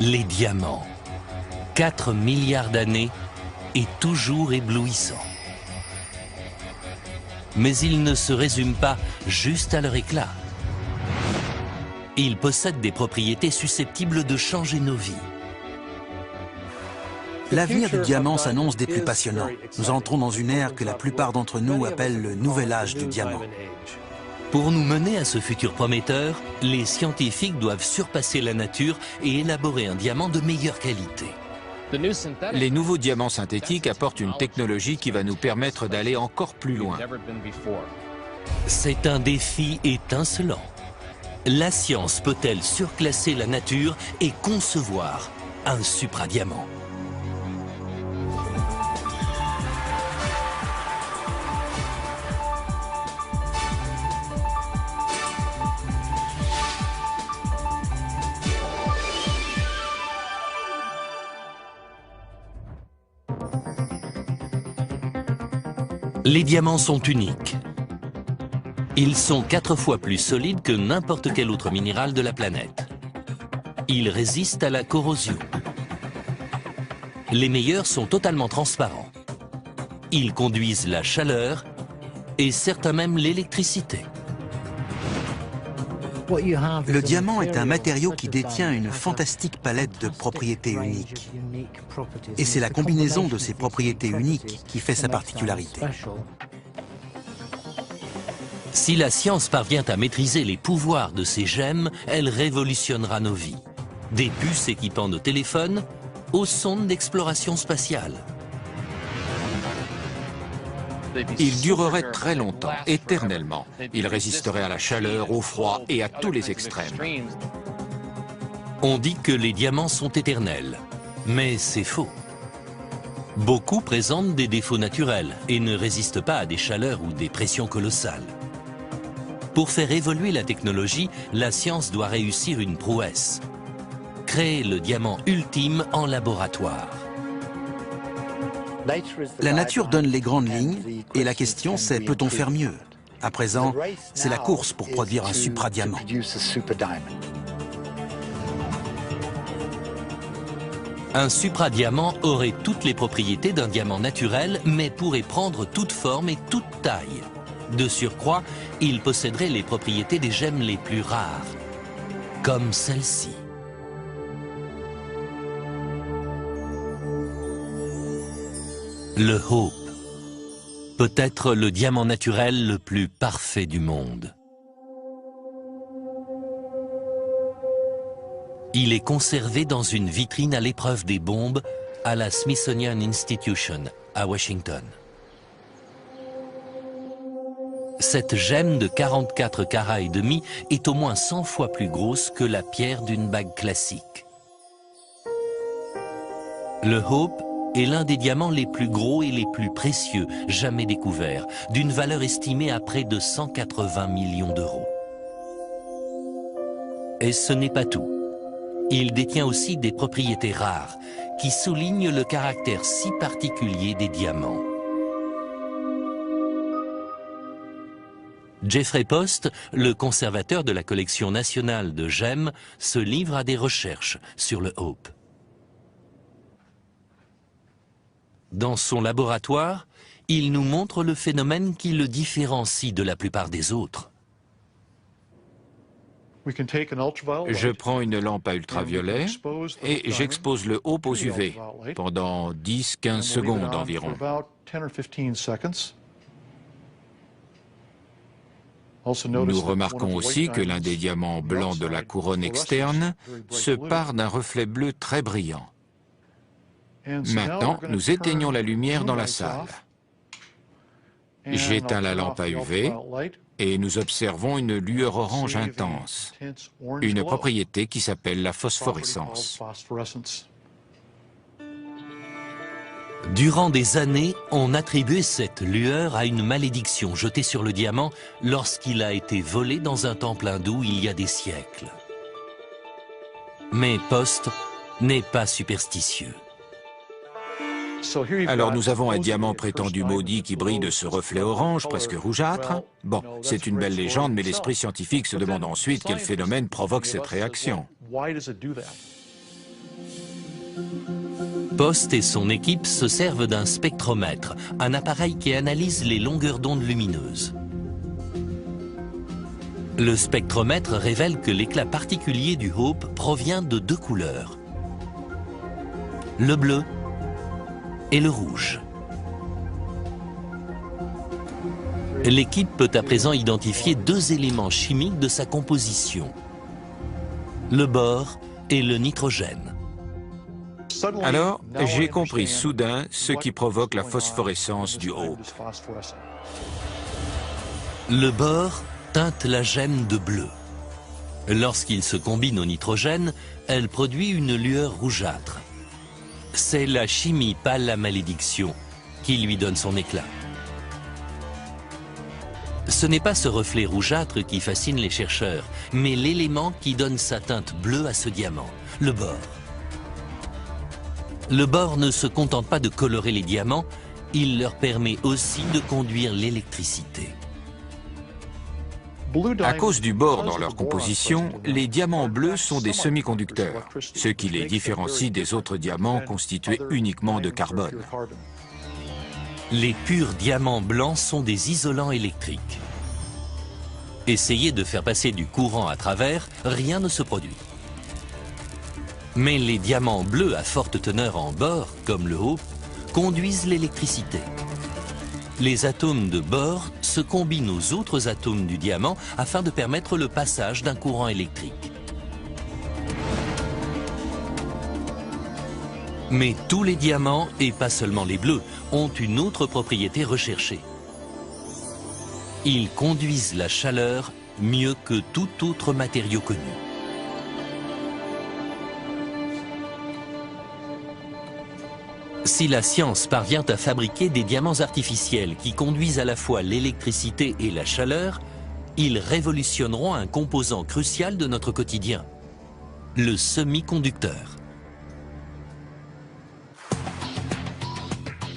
Les diamants. 4 milliards d'années et toujours éblouissants. Mais ils ne se résument pas juste à leur éclat. Ils possèdent des propriétés susceptibles de changer nos vies. L'avenir du diamant s'annonce des plus passionnants. Nous entrons dans une ère que la plupart d'entre nous appellent le nouvel âge du diamant. Pour nous mener à ce futur prometteur, les scientifiques doivent surpasser la nature et élaborer un diamant de meilleure qualité. Les nouveaux diamants synthétiques apportent une technologie qui va nous permettre d'aller encore plus loin. C'est un défi étincelant. La science peut-elle surclasser la nature et concevoir un supradiamant? Les diamants sont uniques. Ils sont 4 fois plus solides que n'importe quel autre minéral de la planète. Ils résistent à la corrosion. Les meilleurs sont totalement transparents. Ils conduisent la chaleur et certains même l'électricité. Le diamant est un matériau qui détient une fantastique palette de propriétés uniques. Et c'est la combinaison de ces propriétés uniques qui fait sa particularité. Si la science parvient à maîtriser les pouvoirs de ces gemmes, elle révolutionnera nos vies. Des puces équipant nos téléphones aux sondes d'exploration spatiale. Il durerait très longtemps, éternellement. Il résisterait à la chaleur, au froid et à tous les extrêmes. On dit que les diamants sont éternels, mais c'est faux. Beaucoup présentent des défauts naturels et ne résistent pas à des chaleurs ou des pressions colossales. Pour faire évoluer la technologie, la science doit réussir une prouesse. Créer le diamant ultime en laboratoire. La nature donne les grandes lignes et la question c'est peut-on faire mieux? À présent, c'est la course pour produire un supradiamant. Un supradiamant aurait toutes les propriétés d'un diamant naturel, mais pourrait prendre toute forme et toute taille. De surcroît, il posséderait les propriétés des gemmes les plus rares, comme celle-ci. Le Hope, peut-être le diamant naturel le plus parfait du monde. Il est conservé dans une vitrine à l'épreuve des bombes à la Smithsonian Institution à Washington. Cette gemme de 44 carats et demi est au moins 100 fois plus grosse que la pierre d'une bague classique. Le Hope est l'un des diamants les plus gros et les plus précieux jamais découverts, d'une valeur estimée à près de 180 millions d'euros. Et ce n'est pas tout. Il détient aussi des propriétés rares qui soulignent le caractère si particulier des diamants. Jeffrey Post, le conservateur de la collection nationale de gemmes, se livre à des recherches sur le Hope. Dans son laboratoire, il nous montre le phénomène qui le différencie de la plupart des autres. Je prends une lampe à ultraviolet et j'expose le Hope aux UV pendant 10-15 secondes environ. Nous remarquons aussi que l'un des diamants blancs de la couronne externe se pare d'un reflet bleu très brillant. Maintenant, nous éteignons la lumière dans la salle. J'éteins la lampe à UV et nous observons une lueur orange intense, une propriété qui s'appelle la phosphorescence. Durant des années, on attribuait cette lueur à une malédiction jetée sur le diamant lorsqu'il a été volé dans un temple hindou il y a des siècles. Mais Post n'est pas superstitieux. Alors nous avons un diamant prétendu maudit qui brille de ce reflet orange, presque rougeâtre. Bon, c'est une belle légende, mais l'esprit scientifique se demande ensuite quel phénomène provoque cette réaction. Post et son équipe se servent d'un spectromètre, un appareil qui analyse les longueurs d'onde lumineuses. Le spectromètre révèle que l'éclat particulier du Hope provient de deux couleurs, le bleu et le rouge. L'équipe peut à présent identifier deux éléments chimiques de sa composition, le bore et le nitrogène. Alors, j'ai compris soudain ce qui provoque la phosphorescence du Hope. Le bore teinte la gemme de bleu. Lorsqu'il se combine au nitrogène, elle produit une lueur rougeâtre. C'est la chimie, pas la malédiction, qui lui donne son éclat. Ce n'est pas ce reflet rougeâtre qui fascine les chercheurs, mais l'élément qui donne sa teinte bleue à ce diamant, le bore. Le bore ne se contente pas de colorer les diamants, il leur permet aussi de conduire l'électricité. À cause du bore dans leur composition, les diamants bleus sont des semi-conducteurs, ce qui les différencie des autres diamants constitués uniquement de carbone. Les purs diamants blancs sont des isolants électriques. Essayez de faire passer du courant à travers, rien ne se produit. Mais les diamants bleus à forte teneur en bore, comme le Hope, conduisent l'électricité. Les atomes de bore se combinent aux autres atomes du diamant afin de permettre le passage d'un courant électrique. Mais tous les diamants, et pas seulement les bleus, ont une autre propriété recherchée. Ils conduisent la chaleur mieux que tout autre matériau connu. Si la science parvient à fabriquer des diamants artificiels qui conduisent à la fois l'électricité et la chaleur, ils révolutionneront un composant crucial de notre quotidien, le semi-conducteur.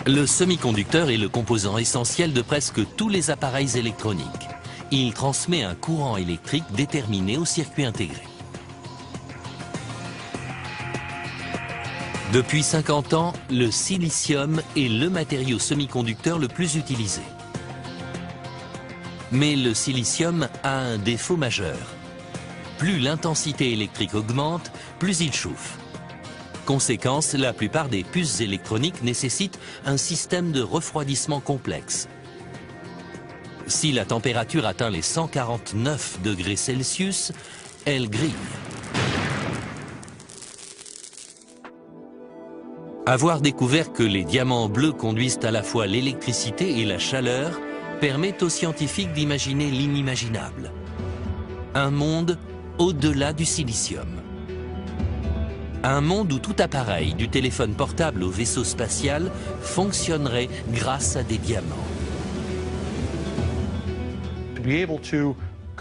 Le semi-conducteur est le composant essentiel de presque tous les appareils électroniques. Il transmet un courant électrique déterminé au circuit intégré. Depuis 50 ans, le silicium est le matériau semi-conducteur le plus utilisé. Mais le silicium a un défaut majeur. Plus l'intensité électrique augmente, plus il chauffe. Conséquence, la plupart des puces électroniques nécessitent un système de refroidissement complexe. Si la température atteint les 149 degrés Celsius, elle grille. Avoir découvert que les diamants bleus conduisent à la fois l'électricité et la chaleur permet aux scientifiques d'imaginer l'inimaginable. Un monde au-delà du silicium. Un monde où tout appareil, du téléphone portable au vaisseau spatial, fonctionnerait grâce à des diamants.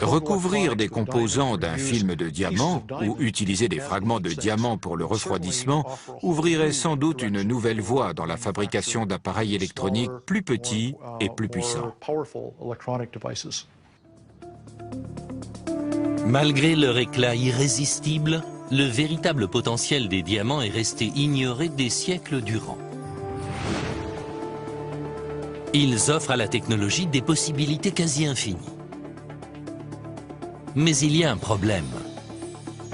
Recouvrir des composants d'un film de diamant ou utiliser des fragments de diamant pour le refroidissement ouvrirait sans doute une nouvelle voie dans la fabrication d'appareils électroniques plus petits et plus puissants. Malgré leur éclat irrésistible, le véritable potentiel des diamants est resté ignoré des siècles durant. Ils offrent à la technologie des possibilités quasi infinies. Mais il y a un problème.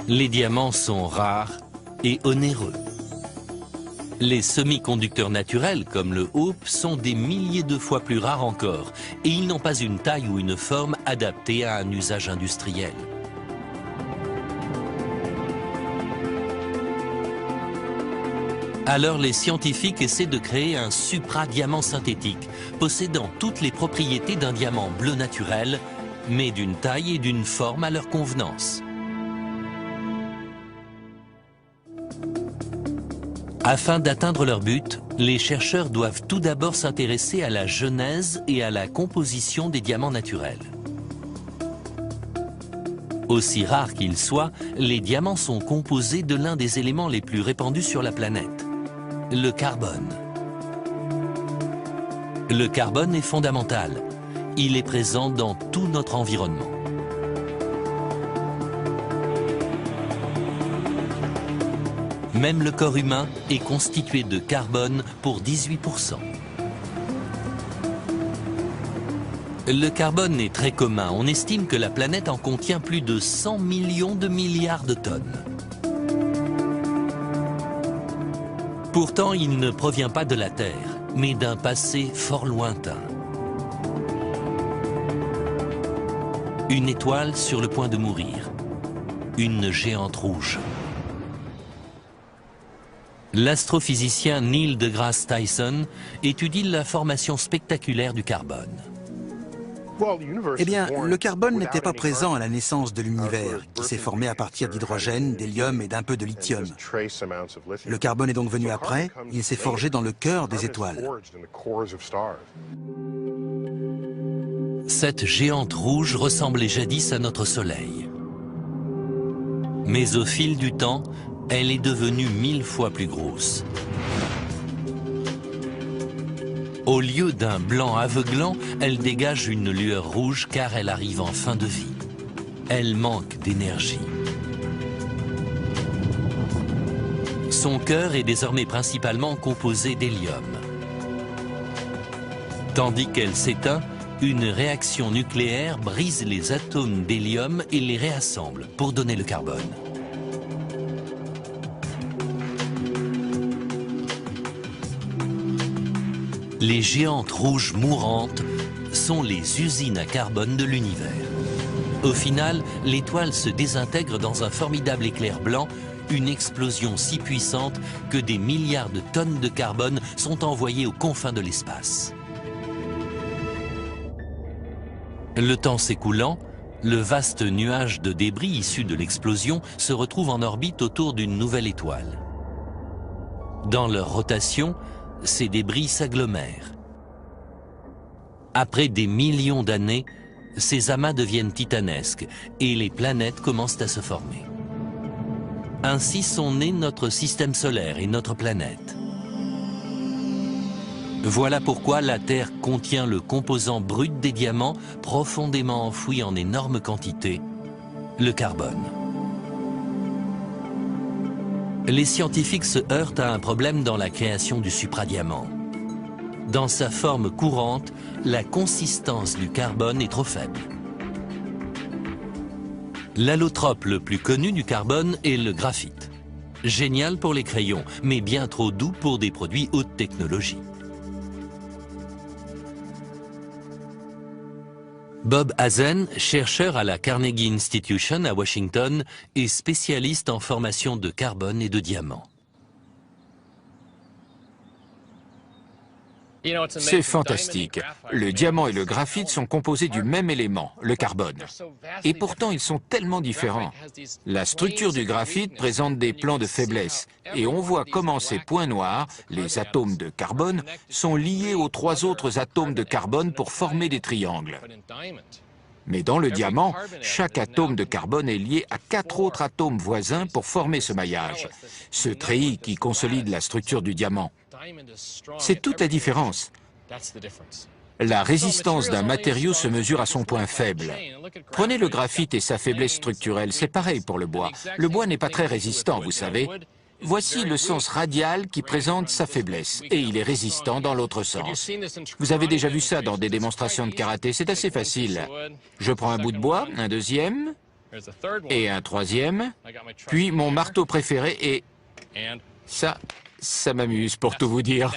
Les diamants sont rares et onéreux. Les semi-conducteurs naturels, comme le Hope, sont des milliers de fois plus rares encore, et ils n'ont pas une taille ou une forme adaptée à un usage industriel. Alors les scientifiques essaient de créer un supra-diamant synthétique, possédant toutes les propriétés d'un diamant bleu naturel, mais d'une taille et d'une forme à leur convenance. Afin d'atteindre leur but, les chercheurs doivent tout d'abord s'intéresser à la genèse et à la composition des diamants naturels. Aussi rares qu'ils soient, les diamants sont composés de l'un des éléments les plus répandus sur la planète, le carbone. Le carbone est fondamental. Il est présent dans tout notre environnement. Même le corps humain est constitué de carbone pour 18%. Le carbone est très commun. On estime que la planète en contient plus de 100 millions de milliards de tonnes. Pourtant, il ne provient pas de la Terre, mais d'un passé fort lointain. Une étoile sur le point de mourir. Une géante rouge. L'astrophysicien Neil deGrasse Tyson étudie la formation spectaculaire du carbone. Eh bien, le carbone n'était pas présent à la naissance de l'univers, qui s'est formé à partir d'hydrogène, d'hélium et d'un peu de lithium. Le carbone est donc venu après, il s'est forgé dans le cœur des étoiles. Cette géante rouge ressemblait jadis à notre Soleil. Mais au fil du temps, elle est devenue 1000 fois plus grosse. Au lieu d'un blanc aveuglant, elle dégage une lueur rouge car elle arrive en fin de vie. Elle manque d'énergie. Son cœur est désormais principalement composé d'hélium. Tandis qu'elle s'éteint, une réaction nucléaire brise les atomes d'hélium et les réassemble pour donner le carbone. Les géantes rouges mourantes sont les usines à carbone de l'univers. Au final, l'étoile se désintègre dans un formidable éclair blanc, une explosion si puissante que des milliards de tonnes de carbone sont envoyées aux confins de l'espace. Le temps s'écoulant, le vaste nuage de débris issus de l'explosion se retrouve en orbite autour d'une nouvelle étoile. Dans leur rotation, ces débris s'agglomèrent. Après des millions d'années, ces amas deviennent titanesques et les planètes commencent à se former. Ainsi sont nés notre système solaire et notre planète. Voilà pourquoi la Terre contient le composant brut des diamants profondément enfoui en énormes quantités, le carbone. Les scientifiques se heurtent à un problème dans la création du supradiamant. Dans sa forme courante, la consistance du carbone est trop faible. L'allotrope le plus connu du carbone est le graphite. Génial pour les crayons, mais bien trop doux pour des produits haute technologie. Bob Hazen, chercheur à la Carnegie Institution à Washington, est spécialiste en formation de carbone et de diamants. C'est fantastique. Le diamant et le graphite sont composés du même élément, le carbone. Et pourtant, ils sont tellement différents. La structure du graphite présente des plans de faiblesse. Et on voit comment ces points noirs, les atomes de carbone, sont liés aux 3 autres atomes de carbone pour former des triangles. Mais dans le diamant, chaque atome de carbone est lié à 4 autres atomes voisins pour former ce maillage, ce treillis qui consolide la structure du diamant. C'est toute la différence. La résistance d'un matériau se mesure à son point faible. Prenez le graphite et sa faiblesse structurelle, c'est pareil pour le bois. Le bois n'est pas très résistant, vous savez. Voici le sens radial qui présente sa faiblesse, et il est résistant dans l'autre sens. Vous avez déjà vu ça dans des démonstrations de karaté, c'est assez facile. Je prends un bout de bois, un deuxième, et un troisième, puis mon marteau préféré, et ça m'amuse pour tout vous dire.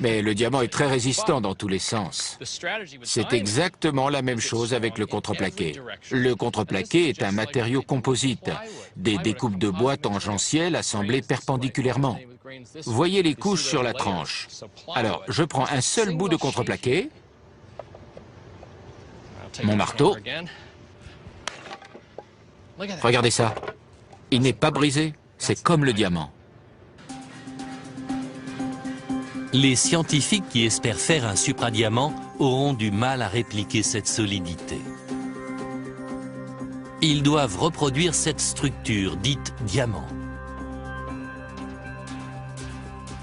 Mais le diamant est très résistant dans tous les sens. C'est exactement la même chose avec le contreplaqué. Le contreplaqué est un matériau composite, des découpes de bois tangentielles assemblées perpendiculairement. Voyez les couches sur la tranche. Alors, je prends un seul bout de contreplaqué, mon marteau. Regardez ça. Il n'est pas brisé, c'est comme le diamant. Les scientifiques qui espèrent faire un supradiamant auront du mal à répliquer cette solidité. Ils doivent reproduire cette structure dite diamant.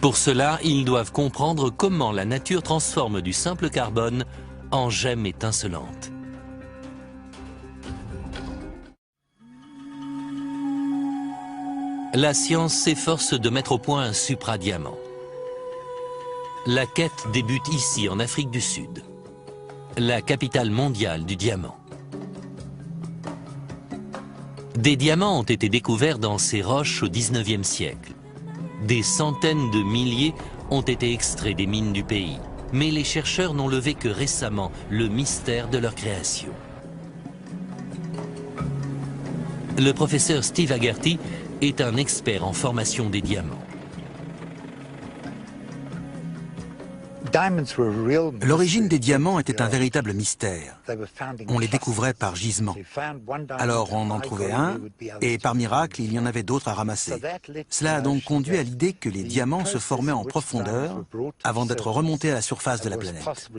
Pour cela, ils doivent comprendre comment la nature transforme du simple carbone en gemme étincelante. La science s'efforce de mettre au point un supradiamant. La quête débute ici, en Afrique du Sud, la capitale mondiale du diamant. Des diamants ont été découverts dans ces roches au XIXe siècle. Des centaines de milliers ont été extraits des mines du pays, mais les chercheurs n'ont levé que récemment le mystère de leur création. Le professeur Steve Haggerty est un expert en formation des diamants. L'origine des diamants était un véritable mystère. On les découvrait par gisement. Alors on en trouvait un, et par miracle, il y en avait d'autres à ramasser. Cela a donc conduit à l'idée que les diamants se formaient en profondeur avant d'être remontés à la surface de la planète.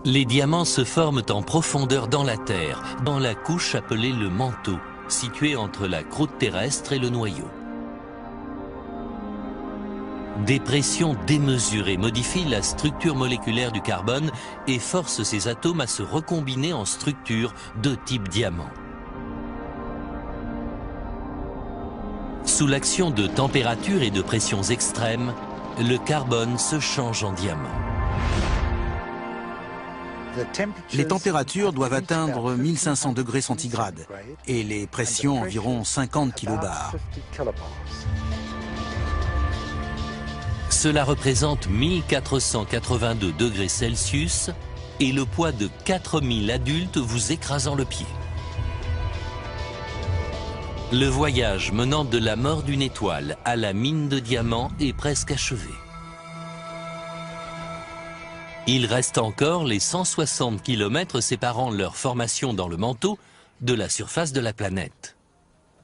Les diamants se forment en profondeur dans la Terre, dans la couche appelée le manteau, située entre la croûte terrestre et le noyau. Des pressions démesurées modifient la structure moléculaire du carbone et forcent ces atomes à se recombiner en structure de type diamant. Sous l'action de température et de pressions extrêmes, le carbone se change en diamant. Les températures doivent atteindre 1500 degrés centigrades et les pressions environ 50 kilobars. Cela représente 1482 degrés Celsius et le poids de 4000 adultes vous écrasant le pied. Le voyage menant de la mort d'une étoile à la mine de diamants est presque achevé. Il reste encore les 160 km séparant leur formation dans le manteau de la surface de la planète.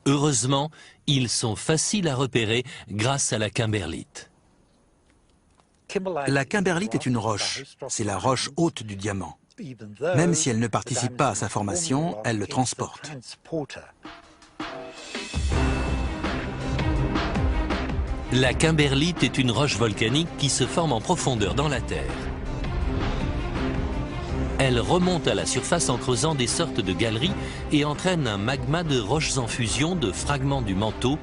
Heureusement, ils sont faciles à repérer grâce à la kimberlite. La kimberlite est une roche, c'est la roche haute du diamant. Même si elle ne participe pas à sa formation, elle le transporte. La kimberlite est une roche volcanique qui se forme en profondeur dans la Terre. Elle remonte à la surface en creusant des sortes de galeries et entraîne un magma de roches en fusion de fragments du manteau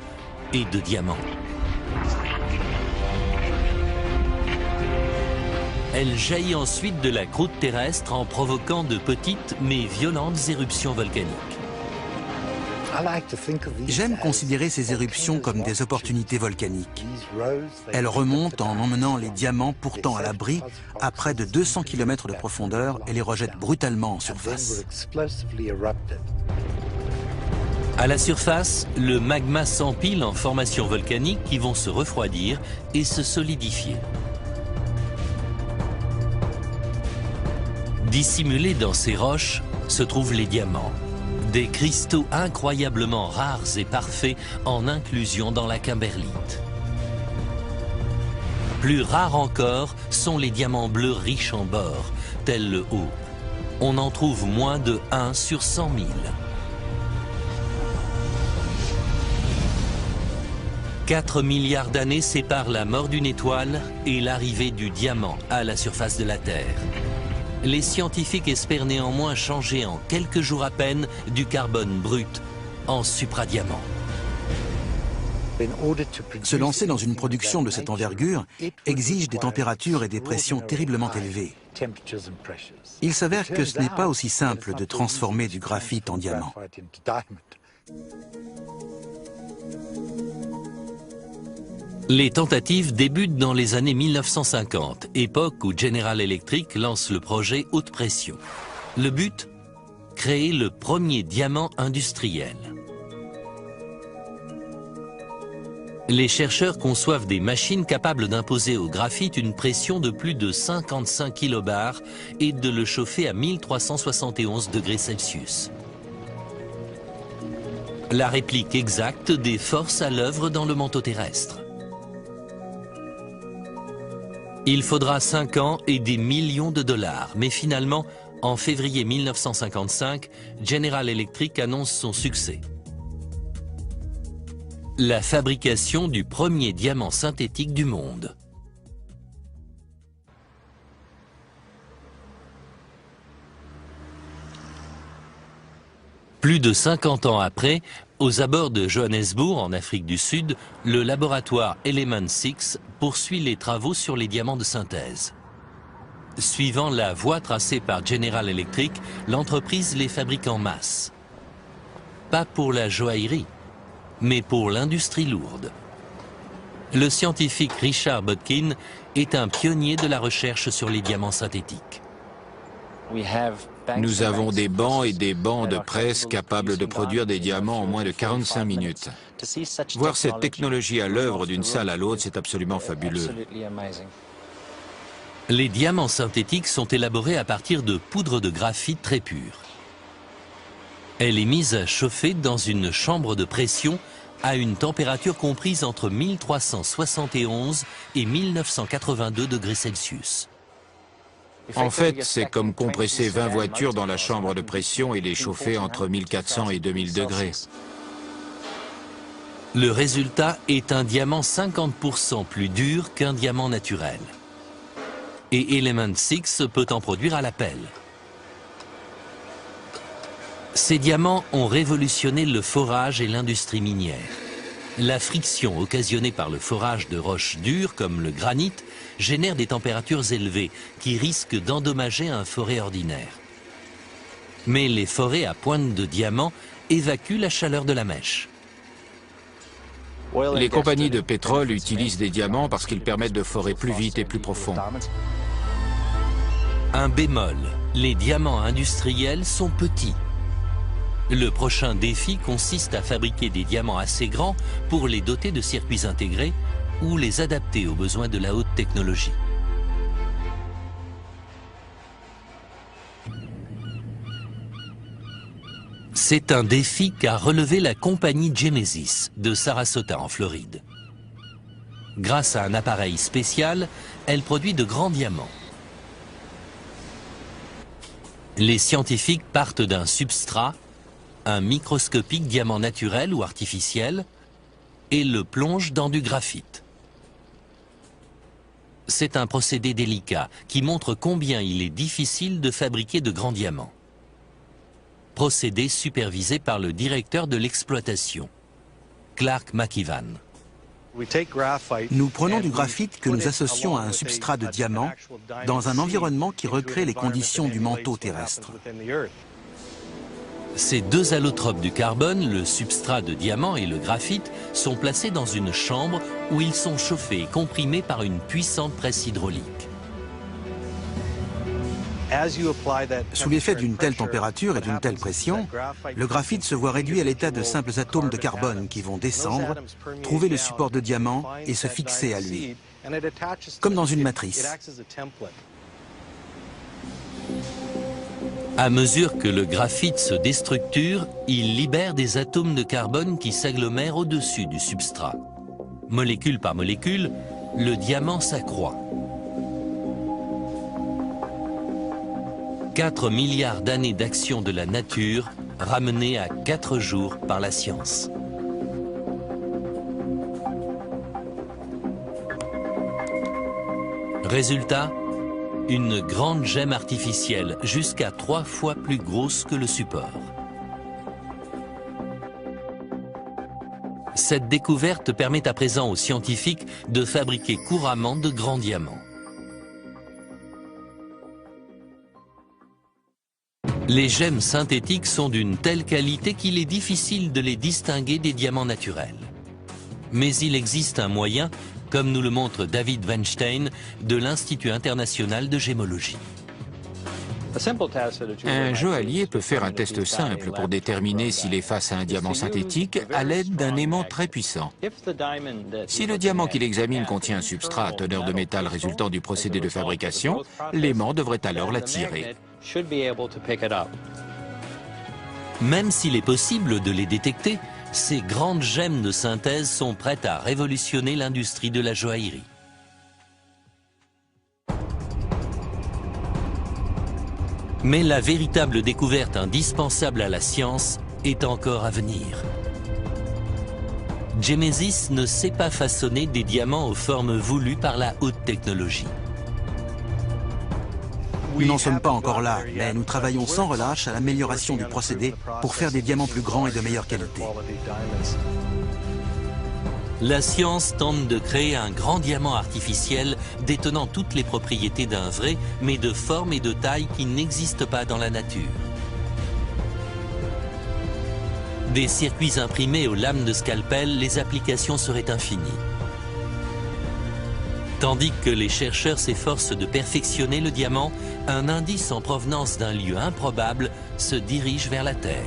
et de diamants. Elle jaillit ensuite de la croûte terrestre en provoquant de petites mais violentes éruptions volcaniques. J'aime considérer ces éruptions comme des opportunités volcaniques. Elles remontent en emmenant les diamants pourtant à l'abri à près de 200 km de profondeur et les rejettent brutalement en surface. À la surface, le magma s'empile en formations volcaniques qui vont se refroidir et se solidifier. Dissimulés dans ces roches se trouvent les diamants, des cristaux incroyablement rares et parfaits en inclusion dans la kimberlite. Plus rares encore sont les diamants bleus riches en bore, tels le haut. On en trouve moins de 1 sur 100 000. 4 milliards d'années séparent la mort d'une étoile et l'arrivée du diamant à la surface de la Terre. Les scientifiques espèrent néanmoins changer en quelques jours à peine du carbone brut en supradiamant. Se lancer dans une production de cette envergure exige des températures et des pressions terriblement élevées. Il s'avère que ce n'est pas aussi simple de transformer du graphite en diamant. Les tentatives débutent dans les années 1950, époque où General Electric lance le projet haute pression. Le but ? Créer le premier diamant industriel. Les chercheurs conçoivent des machines capables d'imposer au graphite une pression de plus de 55 kilobars et de le chauffer à 1371 degrés Celsius. La réplique exacte des forces à l'œuvre dans le manteau terrestre. Il faudra 5 ans et des millions de dollars, mais finalement, en février 1955, General Electric annonce son succès. La fabrication du premier diamant synthétique du monde. Plus de 50 ans après, Aux abords de Johannesburg, en Afrique du Sud, le laboratoire Element 6 poursuit les travaux sur les diamants de synthèse. Suivant la voie tracée par General Electric, l'entreprise les fabrique en masse. Pas pour la joaillerie, mais pour l'industrie lourde. Le scientifique Richard Botkin est un pionnier de la recherche sur les diamants synthétiques. Nous avons des bancs et des bancs de presse capables de produire des diamants en moins de 45 minutes. Voir cette technologie à l'œuvre d'une salle à l'autre, c'est absolument fabuleux. Les diamants synthétiques sont élaborés à partir de poudre de graphite très pure. Elle est mise à chauffer dans une chambre de pression à une température comprise entre 1371 et 1982 degrés Celsius. En fait, c'est comme compresser 20 voitures dans la chambre de pression et les chauffer entre 1400 et 2000 degrés. Le résultat est un diamant 50% plus dur qu'un diamant naturel. Et Element 6 peut en produire à la pelle. Ces diamants ont révolutionné le forage et l'industrie minière. La friction occasionnée par le forage de roches dures comme le granit génère des températures élevées qui risquent d'endommager un forêt ordinaire. Mais les forêts à pointe de diamant évacuent la chaleur de la mèche. Les compagnies de pétrole utilisent des diamants parce qu'ils permettent de forer plus vite et plus profond. Un bémol, les diamants industriels sont petits. Le prochain défi consiste à fabriquer des diamants assez grands pour les doter de circuits intégrés ou les adapter aux besoins de la haute technologie. C'est un défi qu'a relevé la compagnie Genesis de Sarasota en Floride. Grâce à un appareil spécial, elle produit de grands diamants. Les scientifiques partent d'un substrat, un microscopique diamant naturel ou artificiel, et le plongent dans du graphite. C'est un procédé délicat qui montre combien il est difficile de fabriquer de grands diamants. Procédé supervisé par le directeur de l'exploitation, Clark McEvan. Nous prenons du graphite que nous associons à un substrat de diamant dans un environnement qui recrée les conditions du manteau terrestre. Ces deux allotropes du carbone, le substrat de diamant et le graphite, sont placés dans une chambre où ils sont chauffés et comprimés par une puissante presse hydraulique. Sous l'effet d'une telle température et d'une telle pression, le graphite se voit réduit à l'état de simples atomes de carbone qui vont descendre, trouver le support de diamant et se fixer à lui, comme dans une matrice. À mesure que le graphite se déstructure, il libère des atomes de carbone qui s'agglomèrent au-dessus du substrat. Molécule par molécule, le diamant s'accroît. 4 milliards d'années d'action de la nature ramenées à 4 jours par la science. Résultat, une grande gemme artificielle jusqu'à 3 fois plus grosse que le support. Cette découverte permet à présent aux scientifiques de fabriquer couramment de grands diamants. Les gemmes synthétiques sont d'une telle qualité qu'il est difficile de les distinguer des diamants naturels. Mais il existe un moyen, comme nous le montre David Weinstein de l'Institut international de gémologie. Un joaillier peut faire un test simple pour déterminer s'il est face à un diamant synthétique à l'aide d'un aimant très puissant. Si le diamant qu'il examine contient un substrat à teneur de métal résultant du procédé de fabrication, l'aimant devrait alors l'attirer. Même s'il est possible de les détecter, ces grandes gemmes de synthèse sont prêtes à révolutionner l'industrie de la joaillerie. Mais la véritable découverte indispensable à la science est encore à venir. Genesis ne sait pas façonner des diamants aux formes voulues par la haute technologie. Nous n'en sommes pas encore là, mais nous travaillons sans relâche à l'amélioration du procédé pour faire des diamants plus grands et de meilleure qualité. La science tente de créer un grand diamant artificiel détenant toutes les propriétés d'un vrai, mais de forme et de taille qui n'existent pas dans la nature. Des circuits imprimés aux lames de scalpel, les applications seraient infinies. Tandis que les chercheurs s'efforcent de perfectionner le diamant, un indice en provenance d'un lieu improbable se dirige vers la Terre.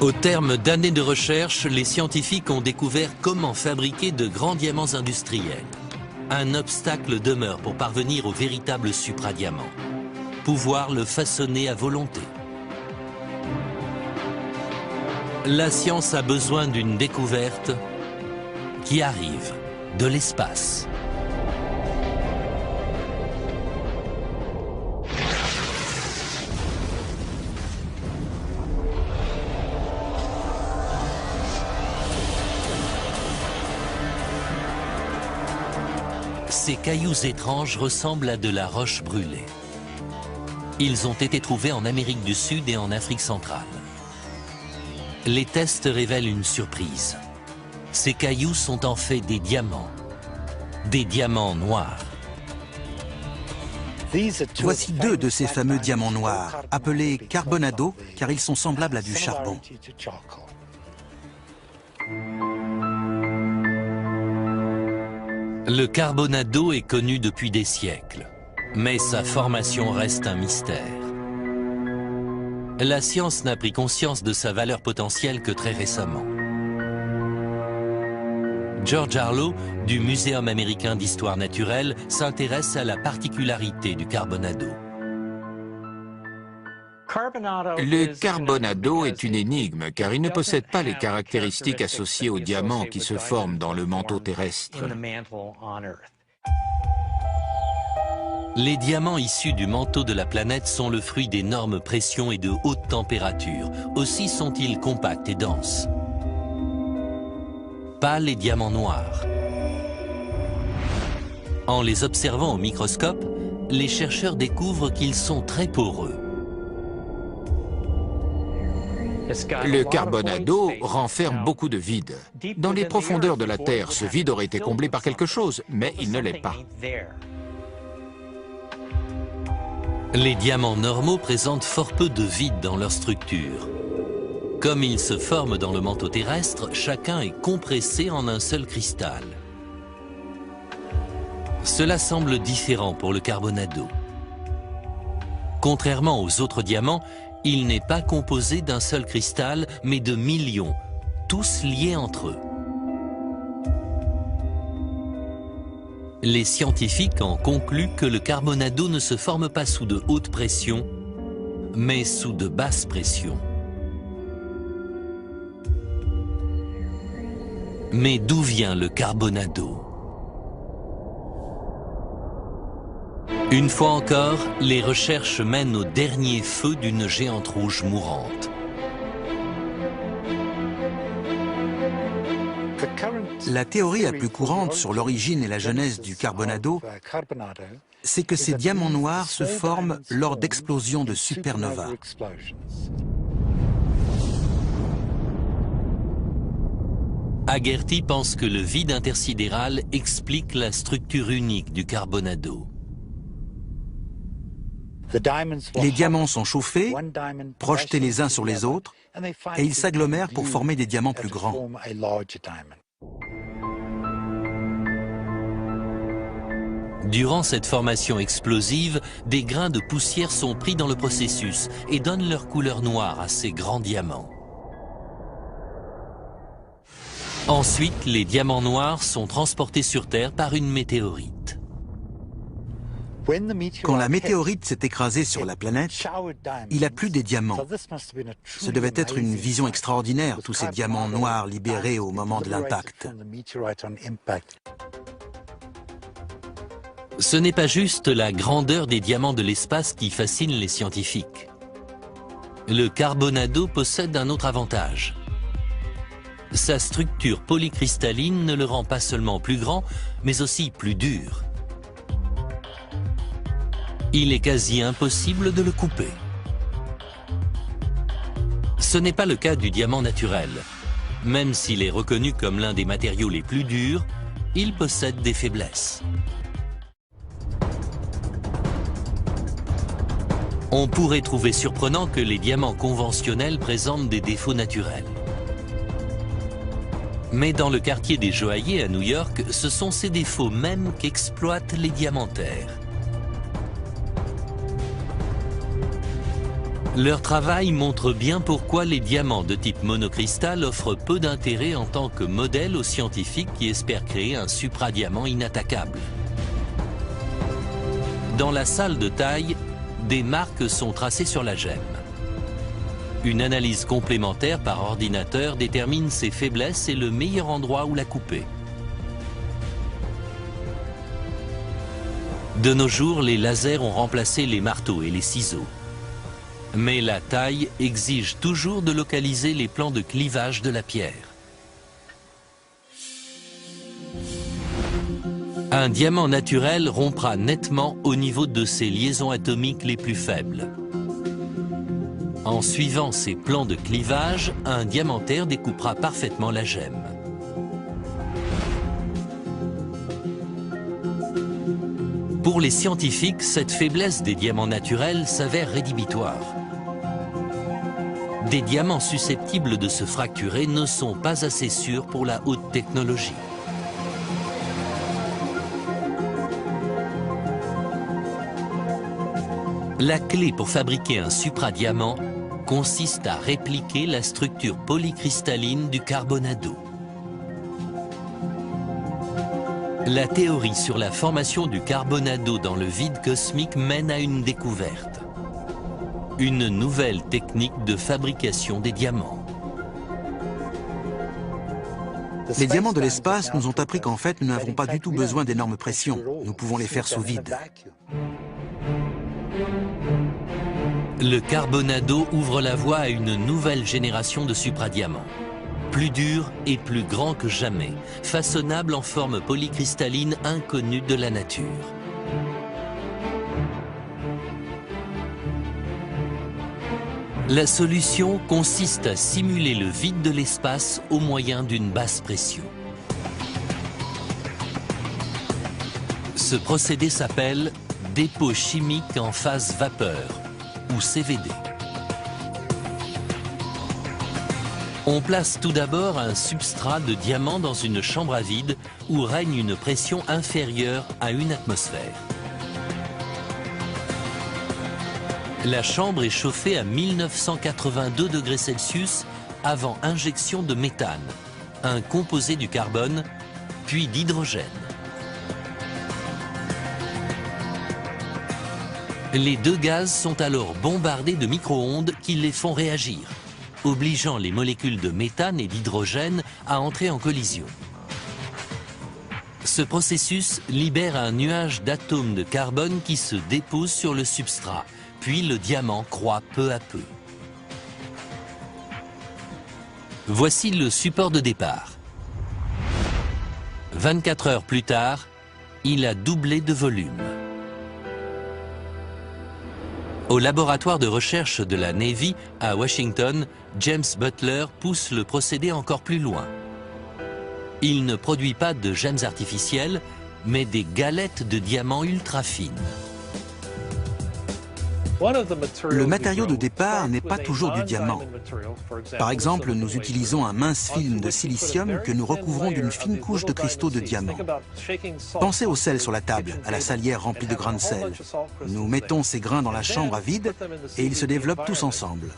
Au terme d'années de recherche, les scientifiques ont découvert comment fabriquer de grands diamants industriels. Un obstacle demeure pour parvenir au véritable supradiamant. Pouvoir le façonner à volonté. La science a besoin d'une découverte qui arrive de l'espace. Ces cailloux étranges ressemblent à de la roche brûlée. Ils ont été trouvés en Amérique du Sud et en Afrique centrale. Les tests révèlent une surprise. Ces cailloux sont en fait des diamants noirs. Voici deux de ces fameux diamants noirs, appelés carbonado, car ils sont semblables à du charbon. Le carbonado est connu depuis des siècles, mais sa formation reste un mystère. La science n'a pris conscience de sa valeur potentielle que très récemment. George Harlow, du Muséum américain d'histoire naturelle, s'intéresse à la particularité du carbonado. Le carbonado est une énigme car il ne possède pas les caractéristiques associées aux diamants qui se forment dans le manteau terrestre. Les diamants issus du manteau de la planète sont le fruit d'énormes pressions et de hautes températures. Aussi sont-ils compacts et denses. Pas les diamants noirs. En les observant au microscope, les chercheurs découvrent qu'ils sont très poreux. Le carbonado renferme beaucoup de vide. Dans les profondeurs de la Terre, ce vide aurait été comblé par quelque chose, mais il ne l'est pas. Les diamants normaux présentent fort peu de vide dans leur structure. Comme ils se forment dans le manteau terrestre, chacun est compressé en un seul cristal. Cela semble différent pour le carbonado. Contrairement aux autres diamants, il n'est pas composé d'un seul cristal, mais de millions, tous liés entre eux. Les scientifiques en concluent que le carbonado ne se forme pas sous de hautes pressions, mais sous de basses pressions. Mais d'où vient le carbonado? Une fois encore, les recherches mènent au dernier feu d'une géante rouge mourante. La théorie la plus courante sur l'origine et la genèse du carbonado, c'est que ces diamants noirs se forment lors d'explosions de supernovas. Haggerty pense que le vide intersidéral explique la structure unique du carbonado. Les diamants sont chauffés, projetés les uns sur les autres, et ils s'agglomèrent pour former des diamants plus grands. Durant cette formation explosive, des grains de poussière sont pris dans le processus et donnent leur couleur noire à ces grands diamants. Ensuite, les diamants noirs sont transportés sur Terre par une météorite. Quand la météorite s'est écrasée sur la planète, il a plu des diamants. Ce devait être une vision extraordinaire, tous ces diamants noirs libérés au moment de l'impact. Ce n'est pas juste la grandeur des diamants de l'espace qui fascine les scientifiques. Le carbonado possède un autre avantage. Sa structure polycristalline ne le rend pas seulement plus grand, mais aussi plus dur. Il est quasi impossible de le couper. Ce n'est pas le cas du diamant naturel. Même s'il est reconnu comme l'un des matériaux les plus durs, il possède des faiblesses. On pourrait trouver surprenant que les diamants conventionnels présentent des défauts naturels. Mais dans le quartier des joailliers à New York, ce sont ces défauts mêmes qu'exploitent les diamantaires. Leur travail montre bien pourquoi les diamants de type monocristal offrent peu d'intérêt en tant que modèle aux scientifiques qui espèrent créer un supradiamant inattaquable. Dans la salle de taille, des marques sont tracées sur la gemme. Une analyse complémentaire par ordinateur détermine ses faiblesses et le meilleur endroit où la couper. De nos jours, les lasers ont remplacé les marteaux et les ciseaux. Mais la taille exige toujours de localiser les plans de clivage de la pierre. Un diamant naturel rompra nettement au niveau de ses liaisons atomiques les plus faibles. En suivant ces plans de clivage, un diamantaire découpera parfaitement la gemme. Pour les scientifiques, cette faiblesse des diamants naturels s'avère rédhibitoire. Des diamants susceptibles de se fracturer ne sont pas assez sûrs pour la haute technologie. La clé pour fabriquer un supradiamant consiste à répliquer la structure polycristalline du carbonado. La théorie sur la formation du carbonado dans le vide cosmique mène à une découverte. Une nouvelle technique de fabrication des diamants. Les diamants de l'espace nous ont appris qu'en fait, nous n'avons pas du tout besoin d'énormes pressions. Nous pouvons les faire sous vide. Le carbonado ouvre la voie à une nouvelle génération de supradiamants. Plus dur et plus grand que jamais, façonnable en forme polycristalline inconnue de la nature. La solution consiste à simuler le vide de l'espace au moyen d'une basse pression. Ce procédé s'appelle dépôt chimique en phase vapeur, ou CVD. On place tout d'abord un substrat de diamant dans une chambre à vide où règne une pression inférieure à 1 atmosphère. La chambre est chauffée à 1982 degrés Celsius avant injection de méthane, un composé du carbone, puis d'hydrogène. Les deux gaz sont alors bombardés de micro-ondes qui les font réagir, obligeant les molécules de méthane et d'hydrogène à entrer en collision. Ce processus libère un nuage d'atomes de carbone qui se déposent sur le substrat, puis le diamant croît peu à peu. Voici le support de départ. 24 heures plus tard, il a doublé de volume. Au laboratoire de recherche de la Navy à Washington, James Butler pousse le procédé encore plus loin. Il ne produit pas de gemmes artificielles, mais des galettes de diamants ultra fines. Le matériau de départ n'est pas toujours du diamant. Par exemple, nous utilisons un mince film de silicium que nous recouvrons d'une fine couche de cristaux de diamant. Pensez au sel sur la table, à la salière remplie de grains de sel. Nous mettons ces grains dans la chambre à vide et ils se développent tous ensemble.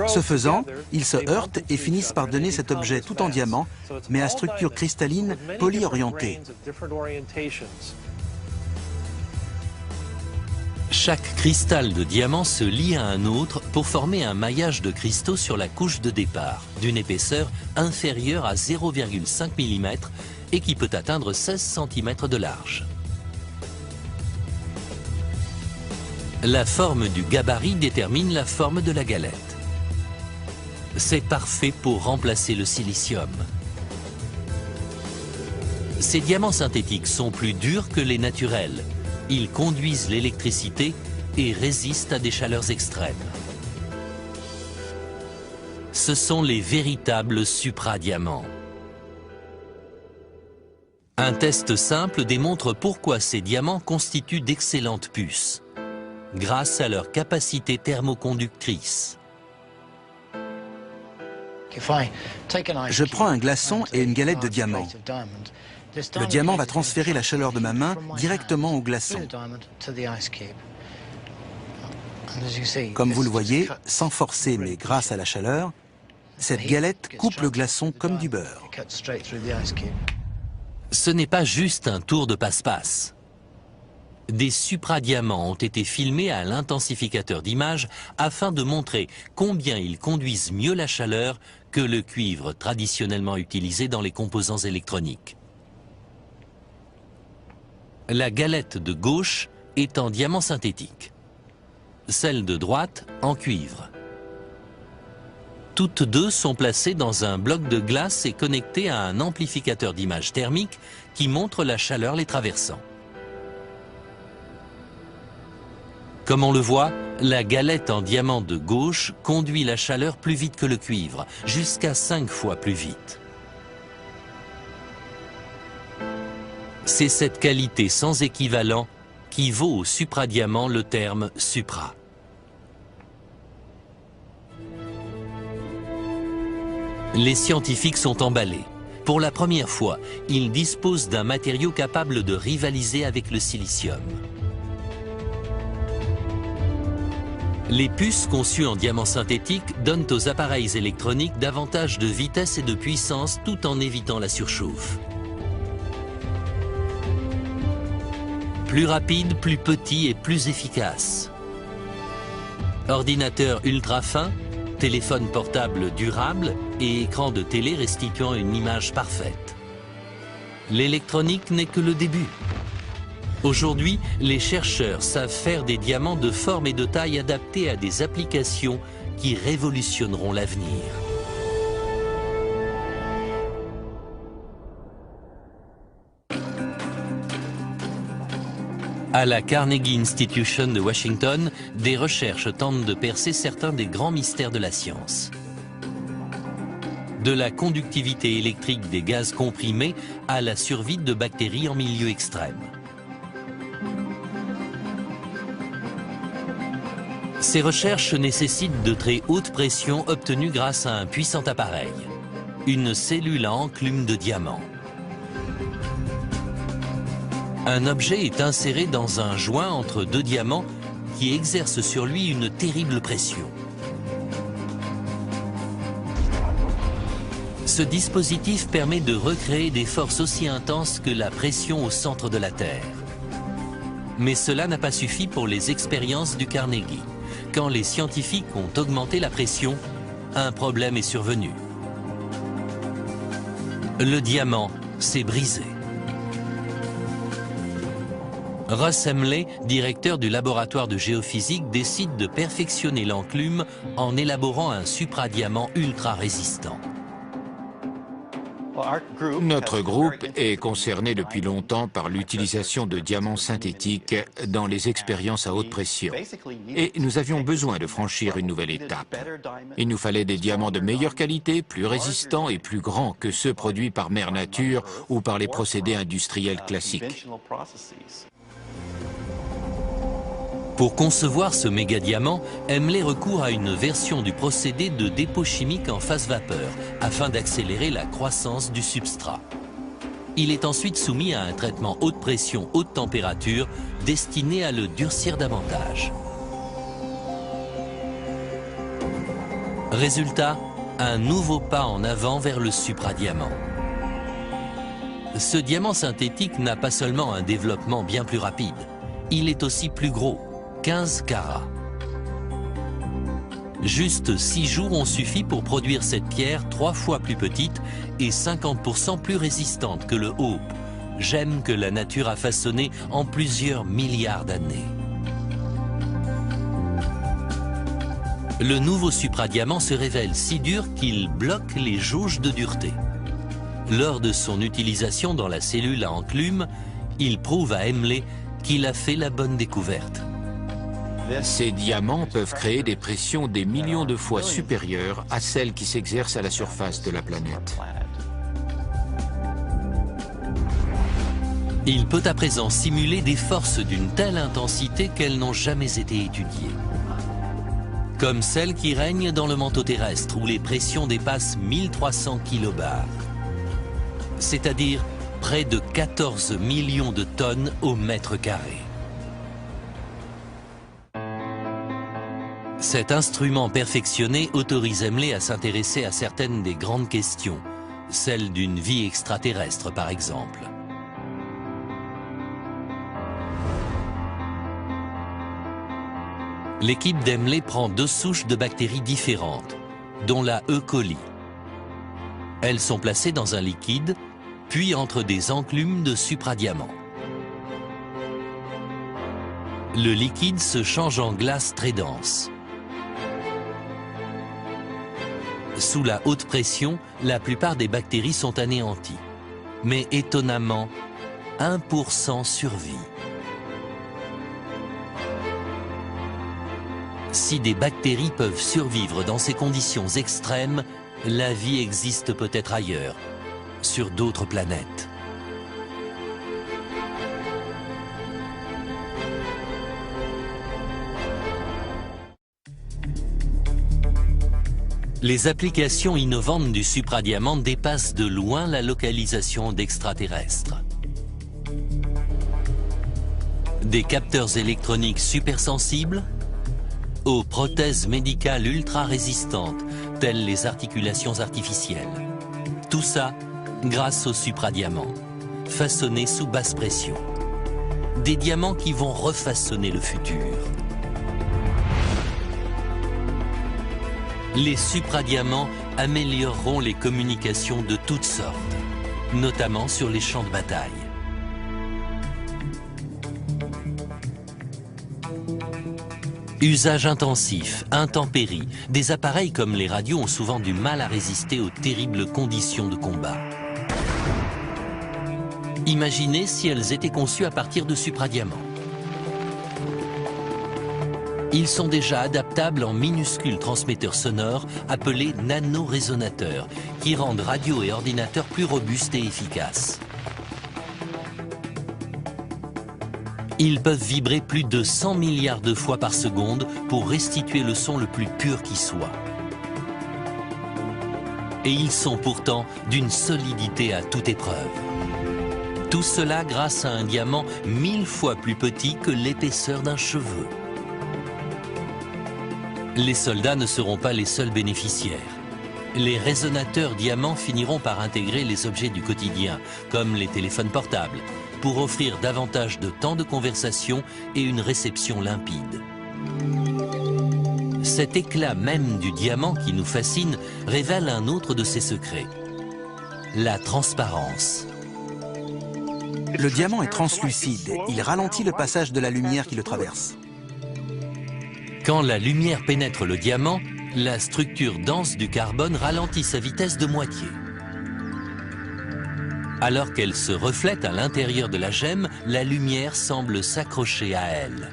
Ce faisant, ils se heurtent et finissent par donner cet objet tout en diamant, mais à structure cristalline polyorientée. Chaque cristal de diamant se lie à un autre pour former un maillage de cristaux sur la couche de départ, d'une épaisseur inférieure à 0,5 mm et qui peut atteindre 16 cm de large. La forme du gabarit détermine la forme de la galette. C'est parfait pour remplacer le silicium. Ces diamants synthétiques sont plus durs que les naturels. Ils conduisent l'électricité et résistent à des chaleurs extrêmes. Ce sont les véritables supradiamants. Un test simple démontre pourquoi ces diamants constituent d'excellentes puces, grâce à leur capacité thermoconductrice. Je prends un glaçon et une galette de diamant. Le diamant va transférer la chaleur de ma main directement au glaçon. Comme vous le voyez, sans forcer mais grâce à la chaleur, cette galette coupe le glaçon comme du beurre. Ce n'est pas juste un tour de passe-passe. Des supradiamants ont été filmés à l'intensificateur d'image afin de montrer combien ils conduisent mieux la chaleur que le cuivre traditionnellement utilisé dans les composants électroniques. La galette de gauche est en diamant synthétique, celle de droite en cuivre. Toutes deux sont placées dans un bloc de glace et connectées à un amplificateur d'image thermique qui montre la chaleur les traversant. Comme on le voit, la galette en diamant de gauche conduit la chaleur plus vite que le cuivre, jusqu'à 5 fois plus vite. C'est cette qualité sans équivalent qui vaut au supradiamant le terme supra. Les scientifiques sont emballés. Pour la première fois, ils disposent d'un matériau capable de rivaliser avec le silicium. Les puces conçues en diamant synthétique donnent aux appareils électroniques davantage de vitesse et de puissance tout en évitant la surchauffe. Plus rapide, plus petit et plus efficace. Ordinateur ultra fin, téléphone portable durable et écran de télé restituant une image parfaite. L'électronique n'est que le début. Aujourd'hui, les chercheurs savent faire des diamants de forme et de taille adaptés à des applications qui révolutionneront l'avenir. À la Carnegie Institution de Washington, des recherches tentent de percer certains des grands mystères de la science. De la conductivité électrique des gaz comprimés à la survie de bactéries en milieu extrême. Ces recherches nécessitent de très hautes pressions obtenues grâce à un puissant appareil, une cellule à enclume de diamant. Un objet est inséré dans un joint entre deux diamants qui exerce sur lui une terrible pression. Ce dispositif permet de recréer des forces aussi intenses que la pression au centre de la Terre. Mais cela n'a pas suffi pour les expériences du Carnegie. Quand les scientifiques ont augmenté la pression, un problème est survenu. Le diamant s'est brisé. Ross Hemley, directeur du laboratoire de géophysique, décide de perfectionner l'enclume en élaborant un supradiamant ultra résistant. Notre groupe est concerné depuis longtemps par l'utilisation de diamants synthétiques dans les expériences à haute pression. Et nous avions besoin de franchir une nouvelle étape. Il nous fallait des diamants de meilleure qualité, plus résistants et plus grands que ceux produits par Mère Nature ou par les procédés industriels classiques. Pour concevoir ce méga-diamant, Hemley recourt à une version du procédé de dépôt chimique en phase vapeur, afin d'accélérer la croissance du substrat. Il est ensuite soumis à un traitement haute pression, haute température, destiné à le durcir davantage. Résultat, un nouveau pas en avant vers le supradiamant. Ce diamant synthétique n'a pas seulement un développement bien plus rapide, il est aussi plus gros. 15 carats. Juste 6 jours ont suffi pour produire cette pierre 3 fois plus petite et 50% plus résistante que le hope, gemme que la nature a façonné en plusieurs milliards d'années. Le nouveau supradiamant se révèle si dur qu'il bloque les jauges de dureté. Lors de son utilisation dans la cellule à enclume, il prouve à Hemley qu'il a fait la bonne découverte. Ces diamants peuvent créer des pressions des millions de fois supérieures à celles qui s'exercent à la surface de la planète. Il peut à présent simuler des forces d'une telle intensité qu'elles n'ont jamais été étudiées. Comme celles qui règnent dans le manteau terrestre où les pressions dépassent 1300 kilobars, c'est-à-dire près de 14 millions de tonnes au mètre carré. Cet instrument perfectionné autorise Hemley à s'intéresser à certaines des grandes questions, celle d'une vie extraterrestre par exemple. L'équipe d'Hemley prend 2 souches de bactéries différentes, dont la E. coli. Elles sont placées dans un liquide, puis entre des enclumes de supradiamant. Le liquide se change en glace très dense. Sous la haute pression, la plupart des bactéries sont anéanties. Mais étonnamment, 1% survit. Si des bactéries peuvent survivre dans ces conditions extrêmes, la vie existe peut-être ailleurs, sur d'autres planètes. Les applications innovantes du supradiamant dépassent de loin la localisation d'extraterrestres. Des capteurs électroniques supersensibles aux prothèses médicales ultra résistantes, telles les articulations artificielles. Tout ça grâce au supradiamant, façonné sous basse pression. Des diamants qui vont refaçonner le futur. Les supradiamants amélioreront les communications de toutes sortes, notamment sur les champs de bataille. Usage intensif, intempéries, des appareils comme les radios ont souvent du mal à résister aux terribles conditions de combat. Imaginez si elles étaient conçues à partir de supradiamants. Ils sont déjà adaptables en minuscules transmetteurs sonores appelés nanorésonateurs, qui rendent radio et ordinateurs plus robustes et efficaces. Ils peuvent vibrer plus de 100 milliards de fois par seconde pour restituer le son le plus pur qui soit. Et ils sont pourtant d'une solidité à toute épreuve. Tout cela grâce à un diamant 1000 fois plus petit que l'épaisseur d'un cheveu. Les soldats ne seront pas les seuls bénéficiaires. Les résonateurs diamants finiront par intégrer les objets du quotidien, comme les téléphones portables, pour offrir davantage de temps de conversation et une réception limpide. Cet éclat même du diamant qui nous fascine révèle un autre de ses secrets, la transparence. Le diamant est translucide, il ralentit le passage de la lumière qui le traverse. Quand la lumière pénètre le diamant, la structure dense du carbone ralentit sa vitesse de moitié. Alors qu'elle se reflète à l'intérieur de la gemme, la lumière semble s'accrocher à elle.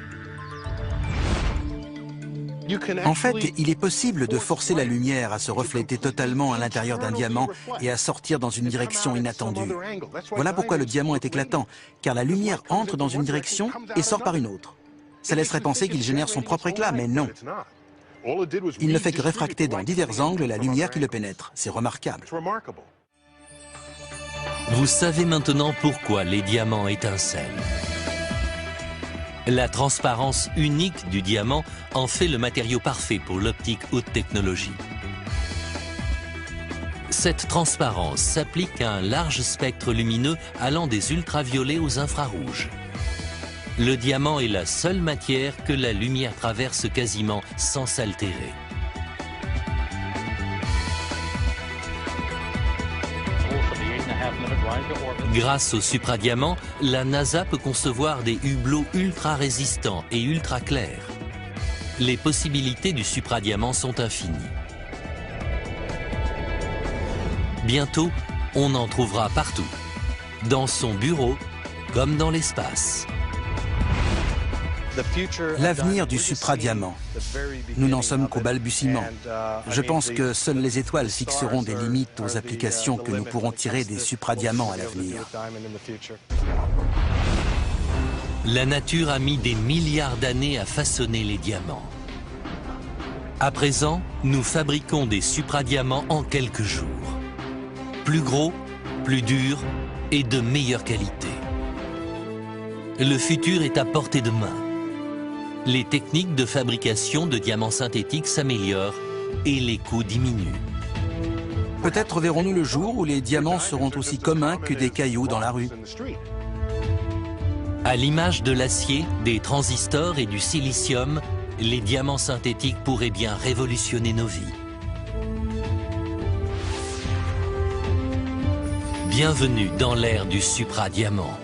En fait, il est possible de forcer la lumière à se refléter totalement à l'intérieur d'un diamant et à sortir dans une direction inattendue. Voilà pourquoi le diamant est éclatant, car la lumière entre dans une direction et sort par une autre. Ça laisserait penser qu'il génère son propre éclat, mais non. Il ne fait que réfracter dans divers angles la lumière qui le pénètre. C'est remarquable. Vous savez maintenant pourquoi les diamants étincellent. La transparence unique du diamant en fait le matériau parfait pour l'optique haute technologie. Cette transparence s'applique à un large spectre lumineux allant des ultraviolets aux infrarouges. Le diamant est la seule matière que la lumière traverse quasiment sans s'altérer. Grâce au supradiamant, la NASA peut concevoir des hublots ultra résistants et ultra clairs. les possibilités du supradiamant sont infinies. Bientôt, on en trouvera partout, dans son bureau comme dans l'espace. L'avenir du supradiamant, nous n'en sommes qu'au balbutiement. Je pense que seules les étoiles fixeront des limites aux applications que nous pourrons tirer des supradiamants à l'avenir. La nature a mis des milliards d'années à façonner les diamants. À présent, nous fabriquons des supradiamants en quelques jours. Plus gros, plus durs et de meilleure qualité. Le futur est à portée de main. Les techniques de fabrication de diamants synthétiques s'améliorent et les coûts diminuent. Peut-être verrons-nous le jour où les diamants seront aussi communs que des cailloux dans la rue. À l'image de l'acier, des transistors et du silicium, les diamants synthétiques pourraient bien révolutionner nos vies. Bienvenue dans l'ère du supradiamant.